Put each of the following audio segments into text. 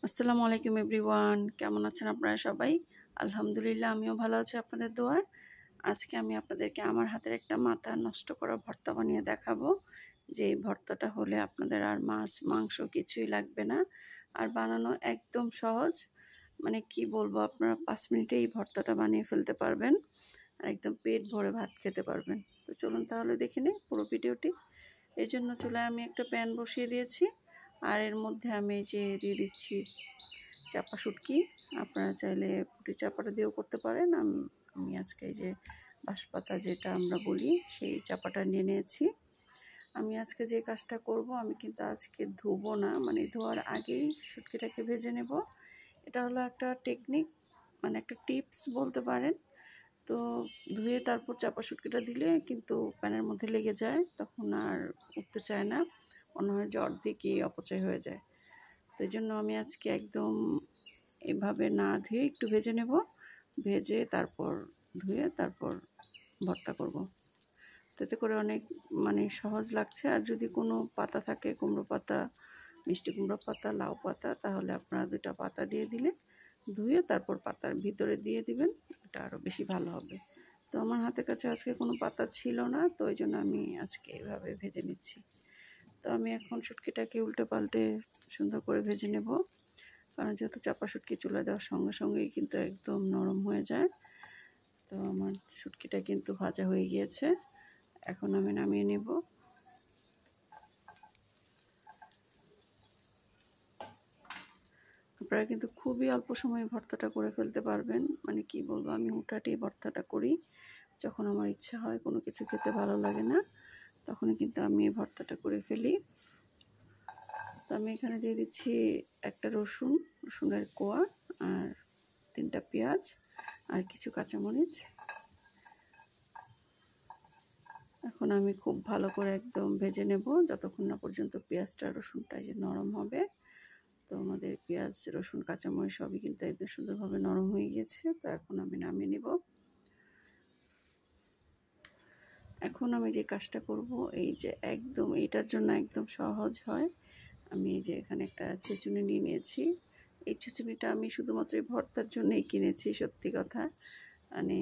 আসসালামু আলাইকুম এভরিওয়ান, কেমন আছেন আপনারা সবাই? আলহামদুলিল্লাহ, আমিও ভালো আছি আপনাদের দোয়ায়। আজকে আমি আপনাদেরকে আমার হাতের একটা মাথা নষ্ট করা ভর্তা বানিয়ে দেখাবো। যে এই ভর্তাটা হলে আপনাদের আর মাছ মাংস কিছুই লাগবে না, আর বানানো একদম সহজ। মানে কি বলবো, আপনারা 5 মিনিটে এই ভর্তাটা বানিয়ে ফেলতে পারবেন আর একদম পেট ভরে ভাত খেতে পারবেন। তো চলুন তাহলে দেখে নিই পুরো ভিডিওটি। এই জন্য চুলায় আমি একটা প্যান বসিয়ে দিয়েছি, আর এর মধ্যে আমি যে দিয়ে দিচ্ছি চাপা শুটকি। আপনারা চাইলে পুঁটি চাপাটা দিয়েও করতে পারেন। আমি আজকে এই যে বাঁশপাতা যেটা আমরা বলি সেই চাপাটা নিয়ে নিয়েছি। আমি আজকে যে কাজটা করব, আমি কিন্তু আজকে ধুবো না, মানে ধোয়ার আগেই শুটকিটাকে ভেজে নেব। এটা হলো একটা টেকনিক, মানে একটা টিপস বলতে পারেন। তো ধুয়ে তারপর চাপা শুটকিটা দিলে কিন্তু প্যানের মধ্যে লেগে যায়, তখন আর উঠতে চায় না, মনে হয় যে অর্ধেকই অপচয় হয়ে যায়। তো এই জন্য আমি আজকে একদম এভাবে না ধুয়ে একটু ভেজে নেব, ভেজে তারপর ধুয়ে তারপর ভর্তা করব। তাতে করে অনেক মানে সহজ লাগছে। আর যদি কোনো পাতা থাকে, কুমড়ো পাতা, মিষ্টি কুমড়ো পাতা, লাউ পাতা, তাহলে আপনারা 2টা পাতা দিয়ে দিলে ধুয়ে তারপর পাতার ভিতরে দিয়ে দিবেন, এটা আরও বেশি ভালো হবে। তো আমার হাতের কাছে আজকে কোনো পাতা ছিল না, তো ওই জন্য আমি আজকে এভাবে ভেজে নিচ্ছি। তো আমি এখন শুটকিটাকে উল্টে পাল্টে সুন্দর করে ভেজে নেব, কারণ যেহেতু চাপা শুটকি চুলা দেওয়ার সঙ্গে সঙ্গেই কিন্তু একদম নরম হয়ে যায়। তো আমার শুটকিটা কিন্তু ভাজা হয়ে গিয়েছে, এখন আমি নামিয়ে নেব। আপনারা কিন্তু খুবই অল্প সময়ে ভর্তাটা করে ফেলতে পারবেন। মানে কি বলবো, আমি হুটহাটি ভর্তাটা করি যখন আমার ইচ্ছা হয়, কোনো কিছু খেতে ভালো লাগে না, তখনই কিন্তু আমি এই ভর্তাটা করে ফেলি। তো আমি এখানে দিয়ে দিচ্ছি একটা রসুনের কোয়া, আর 3টা পেঁয়াজ, আর কিছু কাঁচামরিচ। এখন আমি খুব ভালো করে একদম ভেজে নেব যতক্ষণ না পর্যন্ত পেঁয়াজটা রসুনটা যে নরম হবে। তো আমাদের পেঁয়াজ রসুন কাঁচামরিচ সবই কিন্তু একদম সুন্দরভাবে নরম হয়ে গিয়েছে। তো এখন আমি নামিয়ে নেব। এখন আমি যে কাজটা করব, এই যে একদম এটার জন্য একদম সহজ হয়। আমি এই যে এখানে একটা ছেঁচুনি নিয়ে নিয়েছি। এই ছেঁচুনিটা আমি শুধুমাত্র এই ভর্তার জন্যই কিনেছি, সত্যি কথা। মানে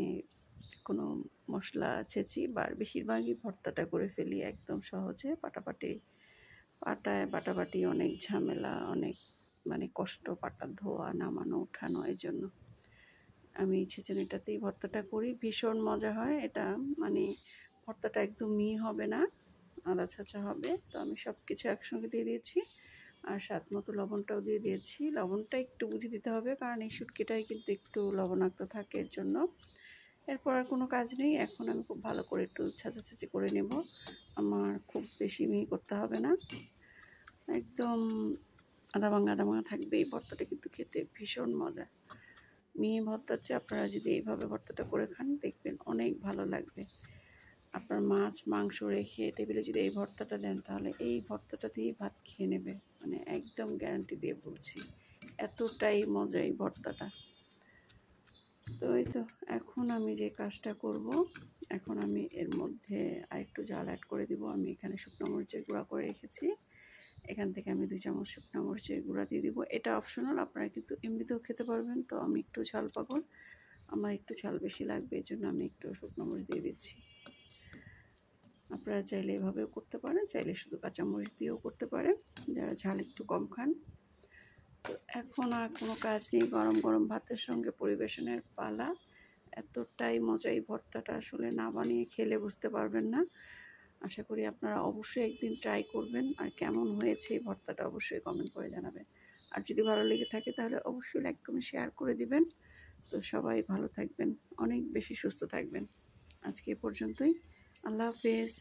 কোনো মশলা ছেঁচি বা বেশিরভাগই ভর্তাটা করে ফেলি একদম সহজে। বাটাবাটি অনেক ঝামেলা, অনেক মানে কষ্ট, পাটা ধোয়া, নামানো, উঠানো। এই জন্য আমি ছেঁচুনিটাতেই ভর্তাটা করি, ভীষণ মজা হয় এটা। মানে ভর্তাটা একদম মিহি হবে না, আদা ছাঁচা হবে। তো আমি সব কিছু একসঙ্গে দিয়ে দিয়েছি, আর স্বাদ মতো লবণটাও দিয়ে দিয়েছি। লবণটা একটু বুঝে দিতে হবে, কারণ এই শুটকিটাই কিন্তু একটু লবণাক্ত থাকে, এর জন্য। এরপর আর কোনো কাজ নেই, এখন আমি খুব ভালো করে একটু ছাঁচাছাঁচি করে নেব। আমার খুব বেশি মিহি করতে হবে না, একদম আদা ভাঙা থাকবে। এই ভর্তাটা কিন্তু খেতে ভীষণ মজা। মিহি ভর্তার চেয়ে আপনারা যদি এইভাবে ভর্তাটা করে খান, দেখবেন অনেক ভালো লাগবে। আপনার মাছ মাংস রেখে টেবিলে যদি এই ভর্তাটা দেন, তাহলে এই ভর্তাটা দিয়েই ভাত খেয়ে নেবে, মানে একদম গ্যারান্টি দিয়ে বলছি, এতটাই মজা এই ভর্তাটা। তো এই তো এখন আমি যে কাজটা করব, এখন আমি এর মধ্যে আরেকটু ঝাল অ্যাড করে দিব। আমি এখানে শুকনো মরিচের গুঁড়া করে রেখেছি, এখান থেকে আমি 2 চামচ শুকনো মরিচের গুঁড়া দিয়ে দিব। এটা অপশনাল, আপনারা কিন্তু এমনিতেও খেতে পারবেন। তো আমি একটু ঝাল পাগল, আমার একটু ঝাল বেশি লাগবে, এই জন্য আমি একটু শুকনো মরিচ দিয়ে দিচ্ছি। আপনারা চাইলে এভাবেও করতে পারেন, চাইলে শুধু কাঁচামরিচ দিয়েও করতে পারেন, যারা ঝাল একটু কম খান। তো এখন আর কোনো কাজ নেই, গরম গরম ভাতের সঙ্গে পরিবেশনের পালা। এতটাই মজা এই ভর্তাটা, আসলে না বানিয়ে খেলে বুঝতে পারবেন না। আশা করি আপনারা অবশ্যই একদিন ট্রাই করবেন, আর কেমন হয়েছে এই ভর্তাটা অবশ্যই কমেন্ট করে জানাবেন। আর যদি ভালো লেগে থাকে তাহলে অবশ্যই লাইক কমেন্ট শেয়ার করে দিবেন। তো সবাই ভালো থাকবেন, অনেক বেশি সুস্থ থাকবেন। আজকে এ পর্যন্তই, আল্লাহ হাফেজ।